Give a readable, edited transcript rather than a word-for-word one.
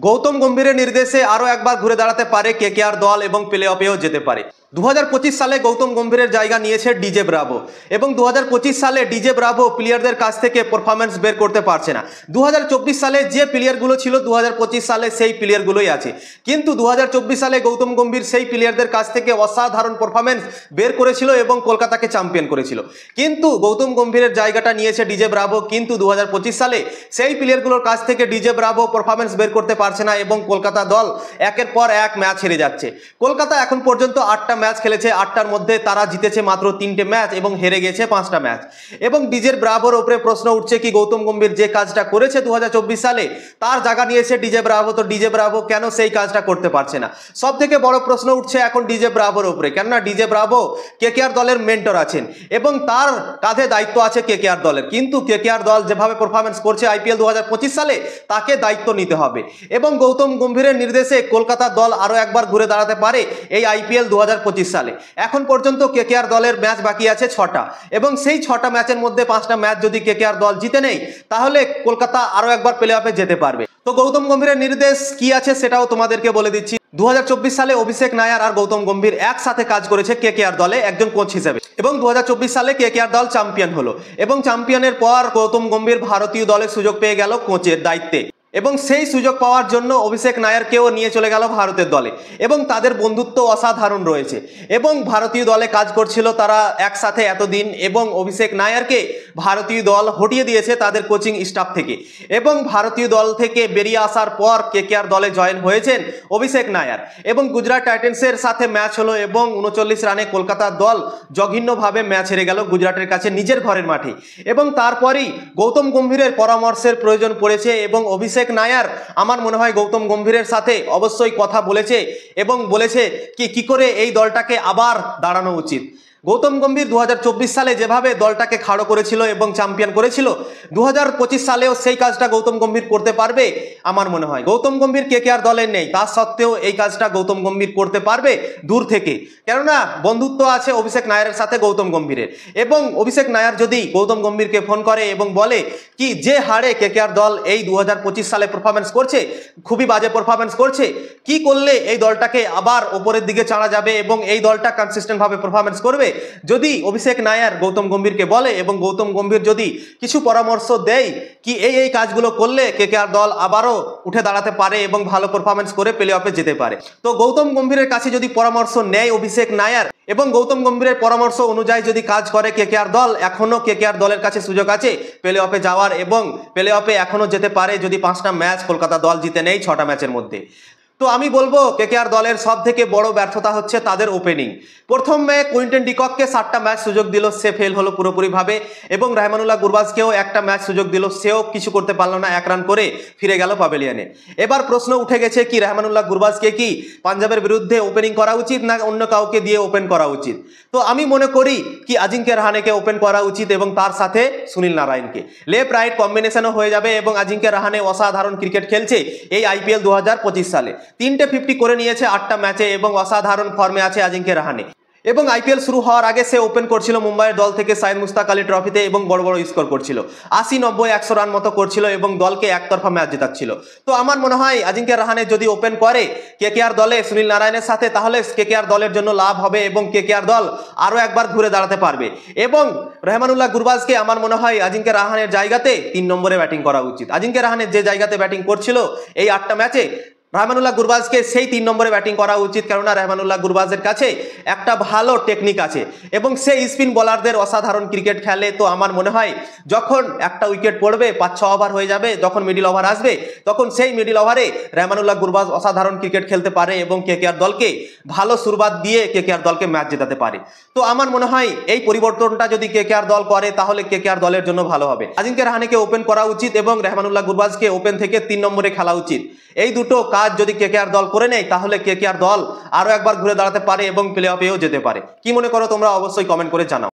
গৌতম গম্ভীরের নির্দেশে আরও একবার ঘুরে দাঁড়াতে পারে কেকেআর দল এবং প্লে অফেও যেতে পারে। 2025 সালে গৌতম গম্ভীরের জায়গা নিয়েছে ডিজে ব্রাভো এবং 2025 সালে ডিজে ব্রাভো প্লেয়ারদের কাছ থেকে পারফরমেন্স বের করতে পারছে না। 2024 সালে যে প্লেয়ারগুলো ছিল 2025 সালে সেই প্লেয়ারগুলোই আছে, কিন্তু 2024 সালে গৌতম গম্ভীর সেই প্লেয়ারদের কাছ থেকে অসাধারণ পারফরমেন্স বের করেছিল এবং কলকাতাকে চ্যাম্পিয়ন করেছিল। কিন্তু গৌতম গম্ভীরের জায়গাটা নিয়েছে ডিজে ব্রাভো, কিন্তু 2025 সালে সেই প্লেয়ারগুলোর কাছ থেকে ডিজে ব্রাভো পারফরমেন্স বের করতে পারছে না এবং কলকাতা দল একের পর এক ম্যাচ হেরে যাচ্ছে। কলকাতা এখন পর্যন্ত 8টা ম্যাচ খেলেছে, 8টার মধ্যে তারা জিতেছে মাত্র 3টে ম্যাচ এবং হেরে গেছে 5টা ম্যাচ। এবং ডিজে ব্রাভোর উপরে প্রশ্ন উঠছে কি গৌতম গম্ভীর যে কাজটা করেছে 2024 সালে তার জায়গা নিয়েছে ডিজে ব্রাভো, তো ডিজে ব্রাভো কেন সেই কাজটা করতে পারছে না? সব থেকে বড় প্রশ্ন উঠছে এখন ডিজে ব্রাভোর উপরে, কেননা ডিজে ব্রাভো কেকেআর দলের মেন্টর আছেন এবং তার কাঁধে দায়িত্ব আছে কেকেআর দলের, কিন্তু কেকেআর দল যেভাবে পারফরমেন্স করছে আইপিএল 2025 সালে তাকে দায়িত্ব নিতে হবে এবং গৌতম গম্ভীরের নির্দেশে কলকাতা দল আরও একবার ঘুরে দাঁড়াতে পারে এই আইপিএল 2025 সালে। এখন পর্যন্ত কেকেআর দলের ম্যাচ বাকি আছে 6টা এবং সেই 6টা ম্যাচের মধ্যে 5টা ম্যাচ যদি কেকেআর দল জিতে নেয় তাহলে কলকাতা আরও একবার প্লে অফে যেতে পারবে। তো গৌতম গম্ভীরের নির্দেশ কি আছে সেটাও তোমাদেরকে বলে দিচ্ছি। 2024 সালে অভিষেক নায়ার আর গৌতম গম্ভীর একসাথে কাজ করেছে কেকেআর দলে একজন কোচ হিসেবে এবং 2024 সালে কেকেআর দল চ্যাম্পিয়ন হলো এবং চ্যাম্পিয়নের পর গৌতম গম্ভীর ভারতীয় দলের সুযোগ পেয়ে গেল কোচের দায়িত্বে এবং সেই সুযোগ পাওয়ার জন্য অভিষেক নায়ারকেও নিয়ে চলে গেল ভারতের দলে এবং তাদের বন্ধুত্ব অসাধারণ রয়েছে এবং ভারতীয় দলে কাজ করছিল তারা একসাথে এতদিন এবং অভিষেক নায়ারকে ভারতীয় দল হটিয়ে দিয়েছে তাদের কোচিং স্টাফ থেকে এবং ভারতীয় দল থেকে বেরিয়ে আসার পর কেকেআর দলে জয়েন হয়েছেন অভিষেক নায়ার এবং গুজরাট টাইটেন্সের সাথে ম্যাচ হলো এবং 39 রানে কলকাতার দল জঘন্যভাবে ম্যাচ হেরে গেল গুজরাটের কাছে নিজের ঘরের মাঠে এবং তারপরই গৌতম গম্ভীরের পরামর্শের প্রয়োজন পড়েছে এবং অভিষেক নায়ার আমার মনে হয় গৌতম গম্ভীরের সাথে অবশ্যই কথা বলেছে এবং বলেছে কি করে এই দলটাকে আবার দাঁড়ানো উচিত। গৌতম গম্ভীর 2024 সালে যেভাবে দলটাকে খাড়ো করেছিল এবং চ্যাম্পিয়ন করেছিল 2025 সালেও সেই কাজটা গৌতম গম্ভীর করতে পারবে আমার মনে হয়। গৌতম গম্ভীর কেকেআর দলে নেই, তা সত্ত্বেও এই কাজটা গৌতম গম্ভীর করতে পারবে দূর থেকে, কেননা বন্ধুত্ব আছে অভিষেক নায়ারের সাথে গৌতম গম্ভীরের এবং অভিষেক নায়ার যদি গৌতম গম্ভীরকে ফোন করে এবং বলে কি যে হারে কেকেআর দল এই 2025 সালে পারফরমেন্স করছে, খুবই বাজে পারফরমেন্স করছে, কি করলে এই দলটাকে আবার ওপরের দিকে চাড়া যাবে এবং এই দলটা কনসিস্টেন্ট ভাবে পারফরমেন্স করবে, যদি অভিষেক নায়ার গৌতম গম্ভীরকে বলে এবং গৌতম গম্ভীর যদি কিছু পরামর্শ দেয় কি এই কাজগুলো করলে কেকেআর দল আবারও উঠে দাঁড়াতে পারে এবং ভালো পারফরমেন্স করে প্লে অফে যেতে পারে, তো গৌতম গম্ভীরের কাছে যদি পরামর্শ নেয় অভিষেক নায়ার এবং গৌতম গম্ভীরের পরামর্শ অনুযায়ী যদি কাজ করে কেকেআর দল, এখনো কেকেআর দলের কাছে সুযোগ আছে প্লে অফে যাওয়ার এবং প্লে অফে এখনো যেতে পারে যদি 5টা ম্যাচ কলকাতা দল জিতে নেয় 6টা ম্যাচের মধ্যে। তো আমি বলবো কেকেআর দলের সব থেকে বড় ব্যর্থতা হচ্ছে তাদের ওপেনিং। প্রথমে কুইন্টন ডিককে 7টা ম্যাচ সুযোগ দিল, সে ফেল হলো পুরোপুরিভাবে এবং রহমানুল্লাহ গুরবাজকেও একটা ম্যাচ সুযোগ দিল, সেও কিছু করতে পারলো না, 1 রান করে ফিরে গেল প্যাভিলিয়নে। এবার প্রশ্ন উঠে গেছে কি রহমানুল্লাহ গুরবাজকে কি পাঞ্জাবের বিরুদ্ধে ওপেনিং করা উচিত না অন্য কাউকে দিয়ে ওপেন করা উচিত? তো আমি মনে করি কি আজিঙ্কে রাহানেকে ওপেন করা উচিত এবং তার সাথে সুনীল নারায়ণকে, লেফট রাইট কম্বিনেশনও হয়ে যাবে এবং আজিঙ্কে রাহানে অসাধারণ ক্রিকেট খেলছে এই আইপিএল 2025 সালে, 3টে 50 করে নিয়েছে 8টা ম্যাচে এবং অসাধারণ ফর্মে আছে আজিঙ্কে রাহানে এবং আইপিএল শুরু হওয়ার আগে সে ওপেন করছিল মুম্বাইয়ের দল থেকে সাইদ মুস্তাক আলী ট্রফিতে এবং বড় বড় স্কোর করছিল, 80, 90, 100 রান মতো করছিল এবং দলকে একতরফা ম্যাচ জেতাচ্ছিল। তো আমার মনে হয় আজিঙ্কে রাহানে যদি ওপেন করে কেকেআর দলে সুনীল নারায়ণের সাথে তাহলে কেকেআর দলের জন্য লাভ হবে এবং কেকেআর দল আরও একবার ঘুরে দাঁড়াতে পারবে এবং রহমানুল্লাহ গুরবাজকে আমার মনে হয় আজিঙ্কে রাহানের জায়গাতে 3 নম্বরে ব্যাটিং করা উচিত। আজিঙ্কে রাহানের যে জায়গাতে ব্যাটিং করছিল এই 8টা ম্যাচে রহমানুল্লাহ গুরবাজকে সেই 3 নম্বরে ব্যাটিং করা উচিত, কেননা রহমানুল্লাহ গুরবাজের কাছে একটা ভালো টেকনিক আছে এবং সে স্পিন বোলারদের অসাধারণ ক্রিকেট খেলে। তো আমার মনে হয় যখন একটা উইকেট পড়বে 5-6 ওভার হয়ে যাবে, যখন মিডিল ওভার আসবে তখন সেই মিডিল ওভারে রহমানুল্লাহ গুরবাজ অসাধারণ ক্রিকেট খেলতে পারে এবং কেকেআর দলকে ভালো শুরুয়াত দিয়ে কেকেআর দলকে ম্যাচ জেতাতে পারে। তো আমার মনে হয় এই পরিবর্তনটা যদি কেকেআর দল করে তাহলে কেকেআর দলের জন্য ভালো হবে। আজিঙ্কে রাহানেকে ওপেন করা উচিত এবং রহমানুল্লাহ গুরবাজকে ওপেন থেকে 3 নম্বরে খেলা উচিত। এই দুটো কাজ যদি কেকেআর দল করে নেয় তাহলে কেকেআর দল আরো একবার ঘুরে দাঁড়াতে পারে এবং প্লে অফেও যেতে পারে। কি মনে করো তোমরা? অবশ্যই কমেন্ট করে জানাও।